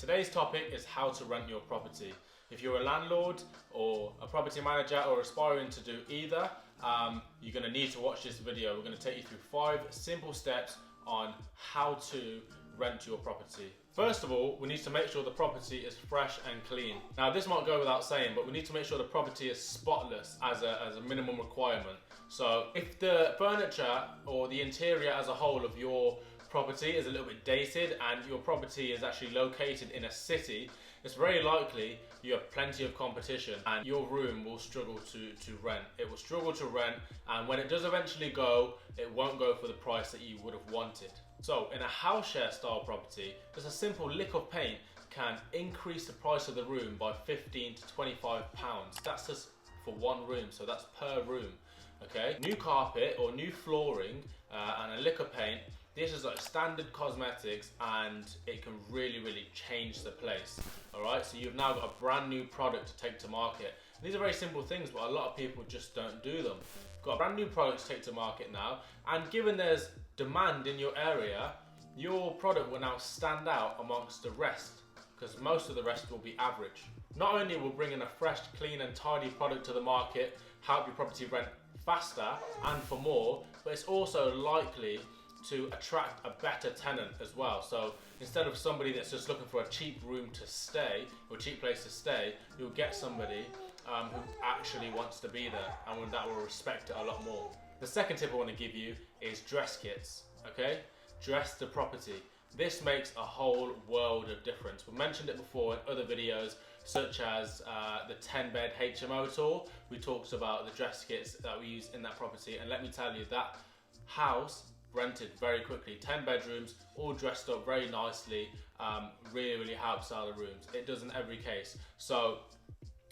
Today's topic is how to rent your property. If you're a landlord or a property manager or aspiring to do either, you're going to need to watch this video. We're going to take you through 5 simple steps on how to rent your property. First of all, we need to make sure the property is fresh and clean. Now this might go without saying, but we need to make sure the property is spotless as a minimum requirement. So if the furniture or the interior as a whole of your property is a little bit dated and your property is actually located in a city, it's very likely you have plenty of competition and your room will struggle to rent. It will struggle to rent, and when it does eventually go, it won't go for the price that you would have wanted. So in a house share style property, just a simple lick of paint can increase the price of the room by 15 to 25 pounds. That's just for one room, so that's per room. Okay, new carpet or new flooring and a lick of paint, this is like standard cosmetics and it can really change the place. Alright, so you've now got a brand new product to take to market. And these are very simple things, but a lot of people just don't do them. Got a brand new product to take to market now, and given there's demand in your area, your product will now stand out amongst the rest, because most of the rest will be average. Not only will bring in a fresh, clean and tidy product to the market, help your property rent faster and for more, but it's also likely to attract a better tenant as well. So instead of somebody that's just looking for a cheap room to stay or a cheap place to stay, you'll get somebody who actually wants to be there and that will respect it a lot more. The second tip I want to give you is dress kits. Okay, dress the property. This makes a whole world of difference. We've mentioned it before in other videos, such as the 10-bed HMO tour. We talked about the dress kits that we use in that property, and let me tell you, that house rented very quickly. 10 bedrooms, all dressed up very nicely, really helps out the rooms. It does in every case. So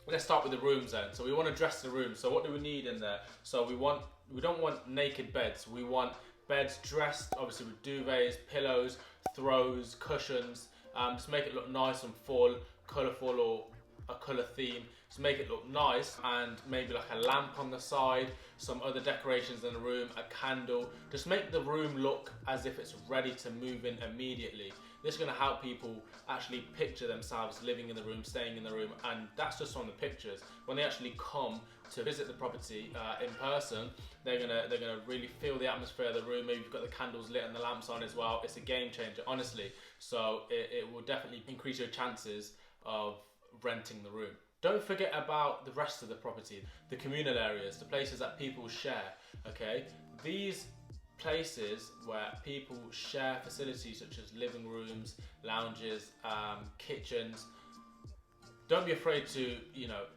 let's start with the rooms then. So we want to dress the room. So what do we need in there? So we don't want naked beds. We want beds dressed, obviously with duvets, pillows, throws, cushions, to make it look nice and full, colourful, or a colour theme, to make it look nice, and maybe like a lamp on the side, some other decorations in the room, a candle. Just make the room look as if it's ready to move in immediately. This is going to help people actually picture themselves living in the room, staying in the room, and that's just on the pictures. When they actually come to visit the property in person, they're gonna really feel the atmosphere of the room. Maybe you've got the candles lit and the lamps on as well. It's a game changer, honestly. So it will definitely increase your chances of renting the room. Don't forget about the rest of the property, the communal areas, the places that people share. Okay, these places where people share facilities such as living rooms, lounges, kitchens. Don't be afraid to,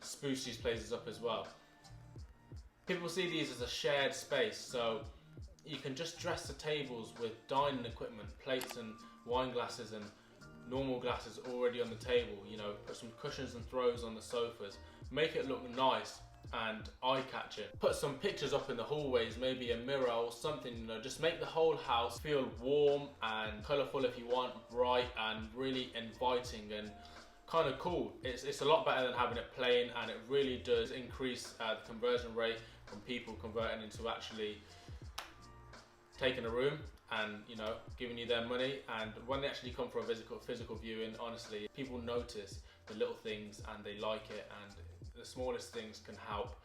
spruce these places up as well. People see these as a shared space, so you can just dress the tables with dining equipment, plates and wine glasses and normal glasses already on the table. Put some cushions and throws on the sofas, make it look nice and eye-catching. Put some pictures up in the hallways, maybe a mirror or something, just make the whole house feel warm and colourful if you want, bright and really inviting and kind of cool. It's a lot better than having it plain, and it really does increase the conversion rate from people converting into actually taking a room and giving you their money. And when they actually come for a physical viewing, honestly, people notice the little things and they like it, and the smallest things can help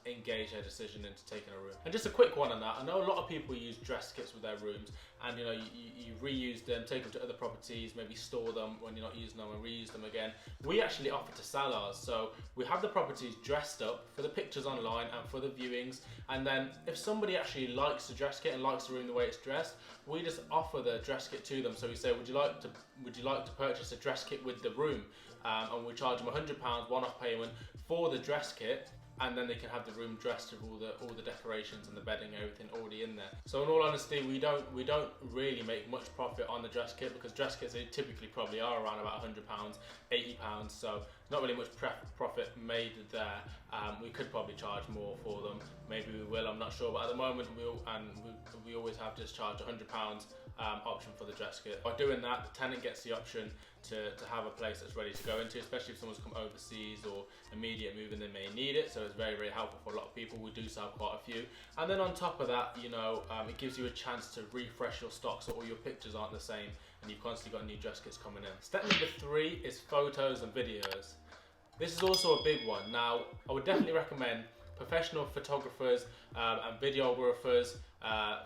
engage their decision into taking a room. And just a quick one on that, I know a lot of people use dress kits with their rooms, and you reuse them, take them to other properties, maybe store them when you're not using them and reuse them again. We actually offer to sell ours, so we have the properties dressed up for the pictures online and for the viewings, and then if somebody actually likes the dress kit and likes the room the way it's dressed, we just offer the dress kit to them. So we say, would you like to purchase a dress kit with the room, and we charge them £100 one-off payment for the dress kit, and then they can have the room dressed with all the decorations and the bedding and everything already in there. So in all honesty, we don't really make much profit on the dress kit, because dress kits, they typically probably are around about £100, £80, so not really much profit made there. We could probably charge more for them, maybe we will, I'm not sure, but at the moment we always have just charged £100 option for the dress kit. By doing that, the tenant gets the option to have a place that's ready to go into, especially if someone's come overseas or immediate moving, they may need it. So it's very helpful for a lot of people. We do sell quite a few, and then on top of that, it gives you a chance to refresh your stock so all your pictures aren't the same, and you've constantly got new dress kits coming in. Step number 3 is photos and videos. This is also a big one. Now, I would definitely recommend professional photographers and videographers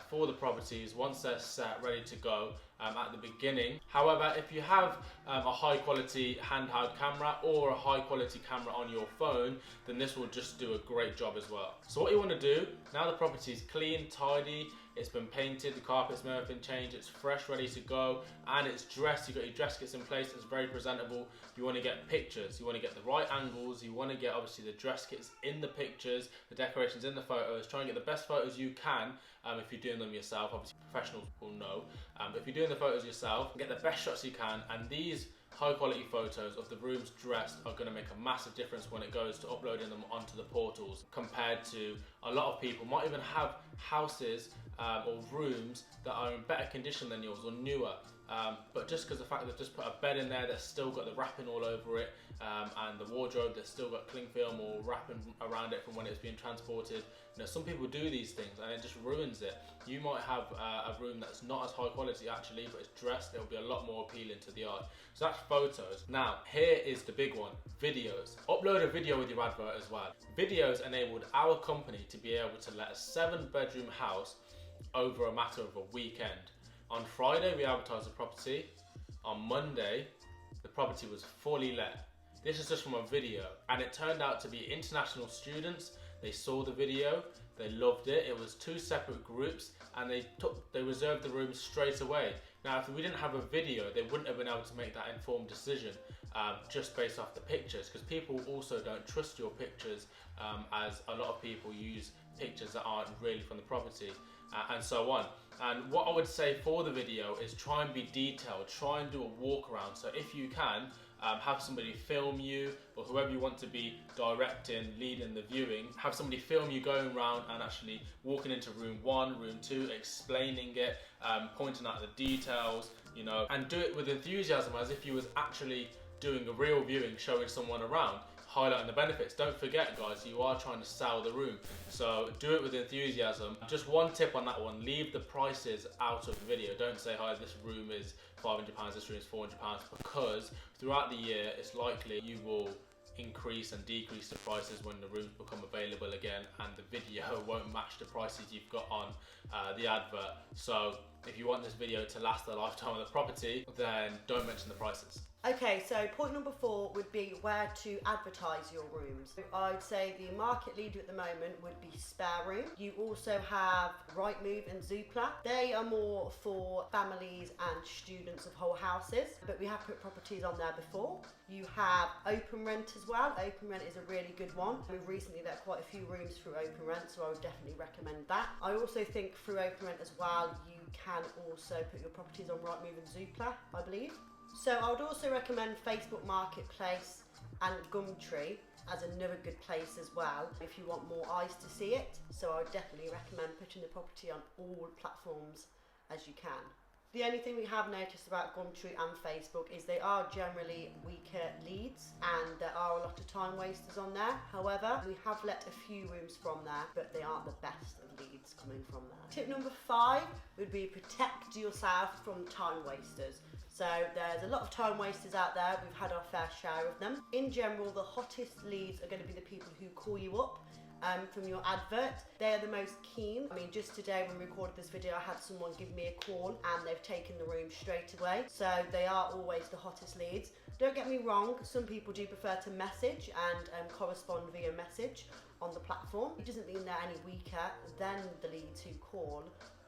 for the properties once they're set, ready to go at the beginning. However, if you have a high quality handheld camera or a high quality camera on your phone, then this will just do a great job as well. So what you want to do, now the property is clean, tidy, it's been painted, the carpets may have been changed, it's fresh, ready to go, and it's dressed, you've got your dress kits in place, it's very presentable. You want to get pictures, you want to get the right angles, you want to get obviously the dress kits in the pictures, the decorations in the photos. Try and get the best photos you can if you're doing them yourself. Obviously professionals will know. If you're doing the photos yourself, get the best shots you can, and these high quality photos of the rooms dressed are going to make a massive difference when it goes to uploading them onto the portals, compared to a lot of people might even have houses or rooms that are in better condition than yours or newer, but just because the fact they've just put a bed in there that's still got the wrapping all over it, and the wardrobe that's still got cling film or wrapping around it from when it's being transported. You know, some people do these things and it just ruins it. You might have a room that's not as high quality actually, but it's dressed, it'll be a lot more appealing to the eye. So that's photos. Now, here is the big one, videos. Upload a video with your advert as well. Videos enabled our company to be able to let a 7-bedroom house over a matter of a weekend. On Friday, we advertised the property. On Monday, the property was fully let. This is just from a video, and it turned out to be international students. They saw the video, they loved it. It was 2 separate groups, and they reserved the room straight away. Now, if we didn't have a video, they wouldn't have been able to make that informed decision just based off the pictures, because people also don't trust your pictures, as a lot of people use pictures that aren't really from the property, and so on. And what I would say for the video is try and be detailed, try and do a walk around. So if you can, have somebody film you, or whoever you want to be directing, leading the viewing, have somebody film you going around and actually walking into room 1, room 2, explaining it, pointing out the details, you know, and do it with enthusiasm as if you was actually doing a real viewing, showing someone around, highlighting the benefits. Don't forget, guys, you are trying to sell the room, so do it with enthusiasm. Just one tip on that one, leave the prices out of the video. Don't say, hi, this room is £500, this room is £400, because throughout the year it's likely you will increase and decrease the prices when the rooms become available again, and the video won't match the prices you've got on the advert. So if you want this video to last the lifetime of the property, then don't mention the prices. Okay, so point number 4 would be where to advertise your rooms. I'd say the market leader at the moment would be Spare Room. You also have Rightmove and Zoopla. They are more for families and students of whole houses, but we have put properties on there before. You have Open Rent as well. Open Rent is a really good one. We've recently let quite a few rooms through Open Rent, so I would definitely recommend that. I also think through Open Rent as well, you can also put your properties on Rightmove and Zoopla, I believe. So I would also recommend Facebook Marketplace and Gumtree as another good place as well if you want more eyes to see it. So I would definitely recommend putting the property on all platforms as you can. The only thing we have noticed about Gumtree and Facebook is they are generally weaker leads, and there are a lot of time wasters on there. However, we have let a few rooms from there, but they aren't the best of leads coming from there. Tip number 5 would be protect yourself from time wasters. So there's a lot of time wasters out there. We've had our fair share of them. In general, the hottest leads are going to be the people who call you up from your advert. They are the most keen. I mean, just today when we recorded this video, I had someone give me a call and they've taken the room straight away. So they are always the hottest leads. Don't get me wrong, some people do prefer to message and correspond via message on the platform. It doesn't mean they're any weaker than the leads who call,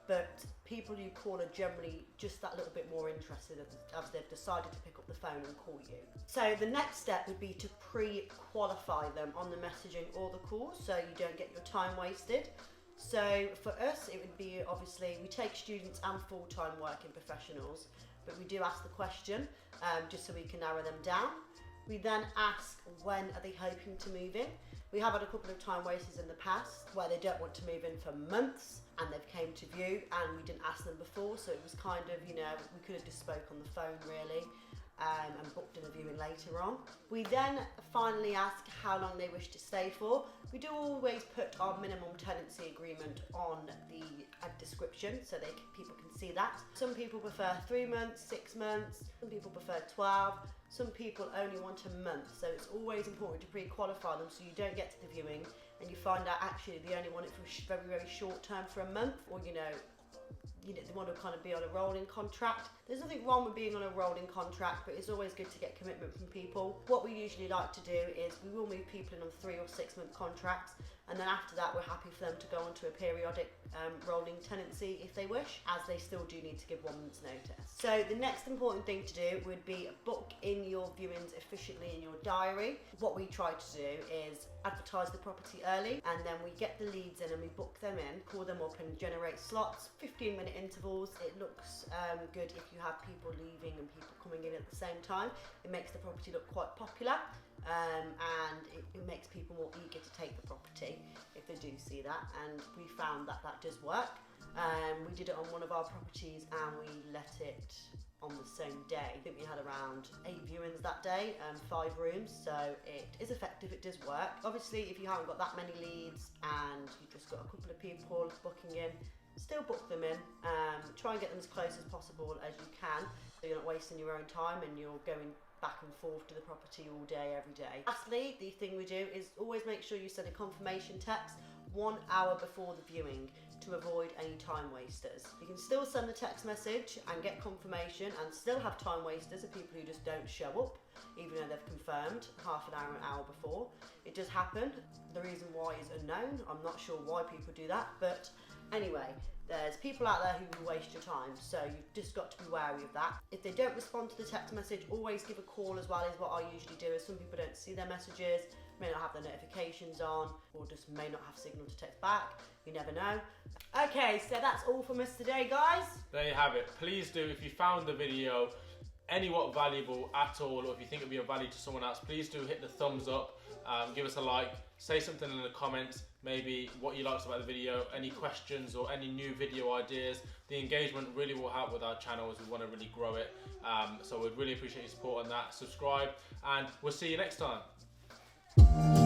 but people who call are generally just that little bit more interested as they've decided to pick up the phone and call you. So the next step would be to pre-qualify them on the messaging or the call, so you don't get your time wasted. So for us, it would be, obviously, we take students and full-time working professionals, but we do ask the question just so we can narrow them down. We then ask, when are they hoping to move in? We have had a couple of time wasters in the past where they don't want to move in for months and they've came to view and we didn't ask them before, so it was kind of, you know, we could have just spoke on the phone really. and booked in a viewing later on. We then finally ask how long they wish to stay for. We do always put our minimum tenancy agreement on the description so people can see that. Some people prefer 3 months, 6 months, some people prefer 12, some people only want a month. So it's always important to pre-qualify them so you don't get to the viewing and you find out actually they only want it for very, very short term for a month, or you know, they want to kind of be on a rolling contract. There's nothing wrong with being on a rolling contract, but it's always good to get commitment from people. What we usually like to do is we will move people in on 3 or 6 month contracts, and then after that we're happy for them to go onto a periodic rolling tenancy if they wish, as they still do need to give 1 month's notice. So the next important thing to do would be book in your viewings efficiently in your diary. What we try to do is advertise the property early, and then we get the leads in and we book them in, call them up and generate slots, 15-minute intervals. It looks good if you have people leaving and people coming in at the same time. It makes the property look quite popular, and it makes people more eager to take the property if they do see that, and we found that that does work. We did it on one of our properties and we let it on the same day. I think we had around 8 viewings that day, 5 rooms, so it is effective, it does work. Obviously if you haven't got that many leads and you've just got a couple of people booking in, still book them in. Try and get them as close as possible as you can, so you're not wasting your own time and you're going back and forth to the property all day, every day. Lastly, the thing we do is always make sure you send a confirmation text 1 hour before the viewing to avoid any time wasters. You can still send the text message and get confirmation and still have time wasters of people who just don't show up even though they've confirmed half an hour before. It does happen. The reason why is unknown. I'm not sure why people do that, but anyway, there's people out there who will waste your time, so you've just got to be wary of that. If they don't respond to the text message, always give a call as well, is what I usually do, as some people don't see their messages, may not have their notifications on, or just may not have signal to text back. You never know. Okay, so that's all from us today, guys. There you have it. Please do, if you found the video anywhat valuable at all, or if you think it'll be of value to someone else, please do hit the thumbs up, give us a like, say something in the comments, maybe what you liked about the video, any questions or any new video ideas. The engagement really will help with our channel as we want to really grow it, so we'd really appreciate your support on that. Subscribe and we'll see you next time.